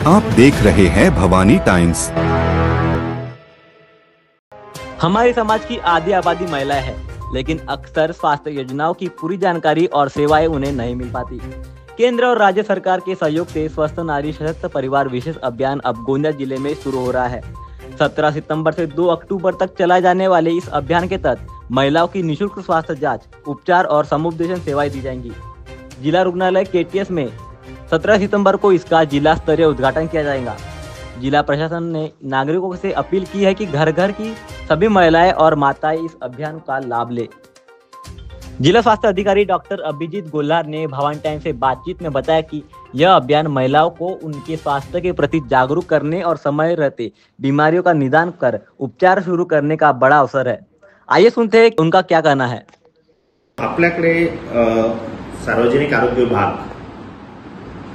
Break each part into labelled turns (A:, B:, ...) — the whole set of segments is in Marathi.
A: आप देख रहे हैं भवानी टाइम्स।
B: हमारे समाज की आधी आबादी महिलाएं हैं, लेकिन अक्सर स्वास्थ्य योजनाओं की पूरी जानकारी और सेवाएं उन्हें नहीं मिल पाती। केंद्र और राज्य सरकार के सहयोग से स्वस्थ नारी सशक्त परिवार विशेष अभियान अब गोंदिया जिले में शुरू हो रहा है। 17 सितंबर से 2 अक्टूबर तक चलाए जाने वाले इस अभियान के तहत महिलाओं की निःशुल्क स्वास्थ्य जांच, उपचार और समुपदेशन सेवाएं दी जाएंगी। जिला रुग्णालय केटीएस में 17 सितंबर को इसका जिला स्तरीय उद्घाटन किया जाएगा। जिला प्रशासन ने नागरिकों से अपील की है कि घर घर की सभी महिलाएं और माताएं इस अभियान का लाभ ले। जिला स्वास्थ्य अधिकारी डॉक्टर अभिजीत गोल्हार ने भवानी टाइम्स से बातचीत में बताया कि यह अभियान महिलाओं को उनके स्वास्थ्य के प्रति जागरूक करने और समय रहते बीमारियों का निदान कर उपचार शुरू करने का बड़ा अवसर है। आइए सुनते हैं उनका क्या कहना है।
C: आपल्याकडे सार्वजनिक आरोग्य विभाग,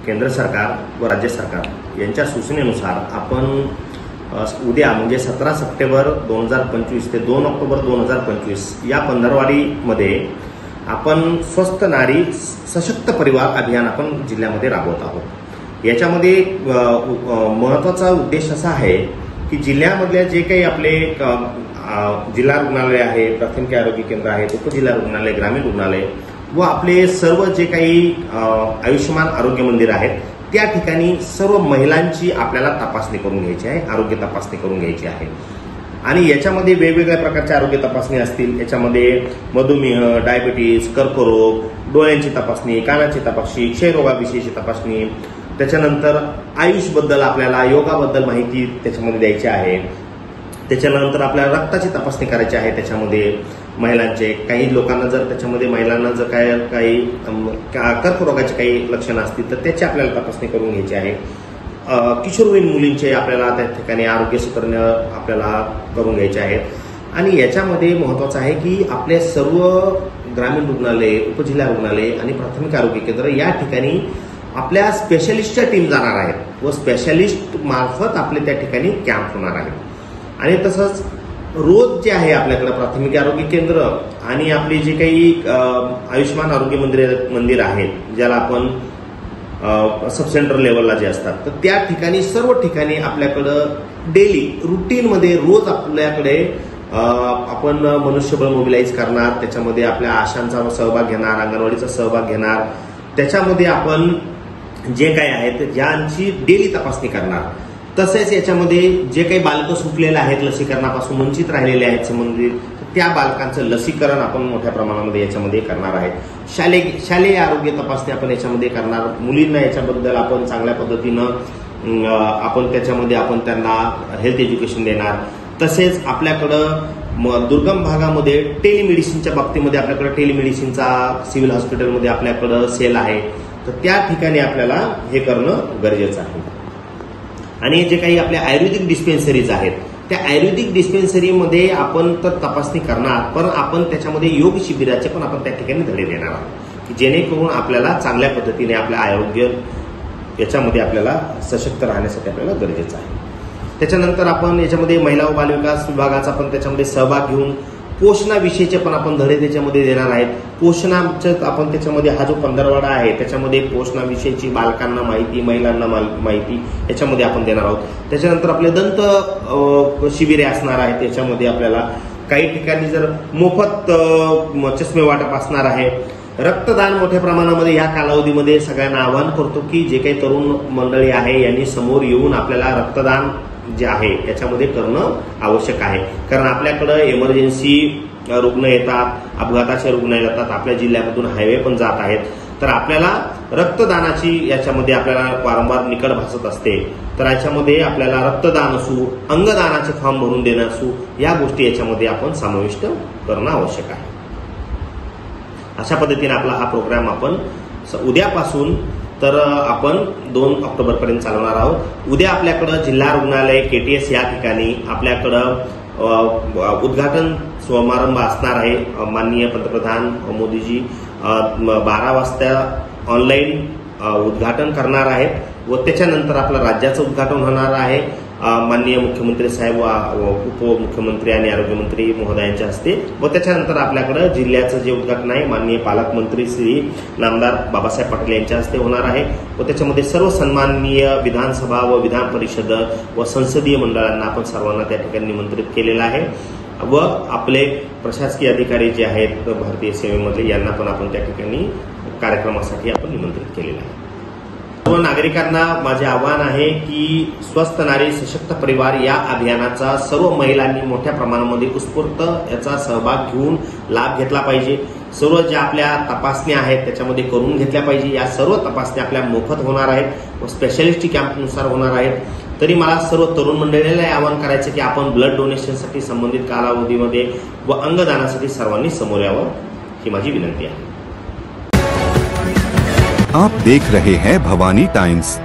C: केंद्र सरकार व राज्य सरकार यांच्या सूचनेनुसार आपण उद्या म्हणजे 17 सप्टेंबर 2025 ते 2 ऑक्टोबर 2025 या पंधरवाडीमध्ये आपण स्वस्थ नारी सशक्त परिवार अभियान आपण जिल्ह्यामध्ये राबवत आहोत। याच्यामध्ये महत्त्वाचा उद्देश असा आहे की जिल्ह्यामधल्या जे काही आपले जिल्हा रुग्णालय आहे, प्राथमिक आरोग्य केंद्र आहे, उपजिल्हा रुग्णालय, ग्रामीण रुग्णालय व आपले सर्व जे काही आयुष्यमान आरोग्य मंदिर आहेत त्या ठिकाणी सर्व महिलांची आपल्याला तपासणी करून घ्यायची आहे, आरोग्य तपासणी करून घ्यायची आहे। आणि याच्यामध्ये वेगवेगळ्या प्रकारच्या आरोग्य तपासणी असतील। याच्यामध्ये मधुमेह, डायबिटीज, कर्करोग, डोळ्यांची तपासणी, कानाची तपासणी, क्षयरोगाविषयीची तपासणी, त्याच्यानंतर आयुषबद्दल आपल्याला योगाबद्दल माहिती त्याच्यामध्ये द्यायची आहे। त्याच्यानंतर आपल्याला रक्ताची तपासणी करायची आहे। त्याच्यामध्ये महिलांचे काही लोकांना जर त्याच्यामध्ये महिलांना जर काही कर्करोगाची काही लक्षणं असतील तर त्याची आपल्याला तपासणी करून घ्यायची आहे। किशोरवयीन मुलींचे आपल्याला त्या ठिकाणी आरोग्य सूत्र आपल्याला करून घ्यायचे आहेत। आणि याच्यामध्ये महत्त्वाचं आहे की आपले सर्व ग्रामीण रुग्णालय, उपजिल्हा रुग्णालय आणि प्राथमिक आरोग्य केंद्र या ठिकाणी आपल्या स्पेशलिस्टच्या टीम जाणार आहेत व स्पेशलिस्ट मार्फत आपले त्या ठिकाणी कॅम्प होणार आहेत। आणि तसंच रोज जे आहे आपल्याकडे प्राथमिक आरोग्य केंद्र आणि आपली जे काही आयुष्यमान आरोग्य मंदिर आहेत, ज्याला आपण सब सेंटर लेवलला जे असतात, तर त्या ठिकाणी सर्व ठिकाणी आपल्याकडं डेली रुटीनमध्ये रोज आपल्याकडे आपण मनुष्यबळ मोबिलाईज करणार, त्याच्यामध्ये आपल्या आशांचा सहभाग घेणार, अंगणवाडीचा सहभाग घेणार, त्याच्यामध्ये आपण जे काही आहेत ज्यांची डेली तपासणी करणार। तसेच याच्यामध्ये जे काही बालकं सुटलेले आहेत, लसीकरणापासून वंचित राहिलेले आहेत संबंधित, त्या बालकांचं लसीकरण आपण मोठ्या प्रमाणामध्ये याच्यामध्ये करणार आहे। शालेय आरोग्य तपासणी आपण याच्यामध्ये करणार। मुलींना याच्याबद्दल आपण चांगल्या पद्धतीनं आपण त्याच्यामध्ये आपण त्यांना हेल्थ एज्युकेशन देणार। तसेच आपल्याकडं दुर्गम भागामध्ये टेलिमेडिसिनच्या बाबतीमध्ये आपल्याकडे टेलिमेडिसिनचा सिव्हिल हॉस्पिटलमध्ये आपल्याकडं सेल आहे, तर त्या ठिकाणी आपल्याला हे करणं गरजेचं आहे। आणि जे काही आपल्या आयुर्वेदिक डिस्पेन्सरीज आहेत त्या आयुर्वेदिक डिस्पेन्सरीमध्ये आपण तर तपासणी करणार, पण आपण त्याच्यामध्ये योग शिबिराचे पण आपण त्या ठिकाणी धडे देणार आहोत की जेणेकरून आपल्याला चांगल्या पद्धतीने आपलं आरोग्य याच्यामध्ये आपल्याला सशक्त राहण्यासाठी आपल्याला गरजेचं आहे। त्याच्यानंतर आपण याच्यामध्ये महिला व बालविकास विभागाचा पण त्याच्यामध्ये सहभाग घेऊन पोषणाविषयीचे पण आपण धडे त्याच्यामध्ये देणार आहेत। पोषणाचं आपण त्याच्यामध्ये हा जो पंधरवाडा आहे त्याच्यामध्ये पोषणाविषयीची बालकांना माहिती, महिलांना माहिती याच्यामध्ये आपण देणार आहोत। त्याच्यानंतर आपले दंत शिबिरे असणार आहेत। त्याच्यामध्ये आपल्याला काही ठिकाणी जर मोफत चष्मे वाटप असणार आहे। रक्तदान मोठ्या प्रमाणामध्ये या कालावधीमध्ये सगळ्यांना आवाहन करतो की जे काही तरुण मंडळी आहे यांनी समोर येऊन आपल्याला रक्तदान जे आहे याच्यामध्ये करणं आवश्यक आहे। कारण आपल्याकडे इमर्जन्सी रुग्ण येतात, अपघाताचे रुग्ण येतात, आपल्या जिल्ह्यामधून हायवे पण जात आहेत, तर आपल्याला रक्तदानाची याच्यामध्ये आपल्याला वारंवार निकड भासत असते। तर याच्यामध्ये आपल्याला रक्तदान असू, अंगदानाचे फॉर्म भरून देणं असू, या गोष्टी याच्यामध्ये आपण समाविष्ट करणं आवश्यक आहे। अशा पद्धतीने आपला हा प्रोग्राम आपण उद्यापासून तर आपण 2 ऑक्टोबर पर्यंत चालवणार आहोत। उद्या आपल्याकडं जिल्हा रुग्णालय केटीएस या ठिकाणी आपल्याकडं उद्घाटन समारंभ असणार आहे। माननीय पंतप्रधान मोदीजी 12 वाजता ऑनलाईन उद्घाटन करणार आहेत व त्याच्यानंतर आपलं राज्याचं उद्घाटन होणार आहे। माननीय मुख्यमंत्री साहेब व उपमुख्यमंत्री आणि आरोग्यमंत्री महोदयांच्या हस्ते व त्याच्यानंतर आपल्याकडे जिल्ह्याचं जे उद्घाटन आहे माननीय पालकमंत्री श्री नामदार बाबासाहेब पाटील यांच्या हस्ते होणार आहे व त्याच्यामध्ये सर्व सन्माननीय विधानसभा व विधान परिषद व संसदीय मंडळांना आपण सर्वांना त्या ठिकाणी निमंत्रित केलेलं आहे व आपले प्रशासकीय अधिकारी जे आहेत भारतीय सेवेमधले यांना पण आपण त्या ठिकाणी कार्यक्रमासाठी आपण निमंत्रित केलेलं आहे. सर्व नागरिकांना माझे आवाहन आहे की स्वस्थ नारी सशक्त परिवार या अभियानाचा सर्व महिलांनी मोठ्या प्रमाणामध्ये उत्स्फूर्त याचा सहभाग घेऊन लाभ घेतला पाहिजे. सर्व ज्या आपल्या तपासण्या आहेत त्याच्यामध्ये करून घेतल्या पाहिजे. या सर्व तपासण्या आपल्या मोफत होणार आहेत व स्पेशालिस्ट कॅम्पनुसार होणार आहेत. तरी मला सर्व तरुण मंडळीला आवाहन करायचं की आपण ब्लड डोनेशनसाठी संबंधित कालावधीमध्ये व अंगदानासाठी सर्वांनी समोर यावं ही माझी विनंती आहे.
A: आप देख रहे हैं भवानी टाइम्स.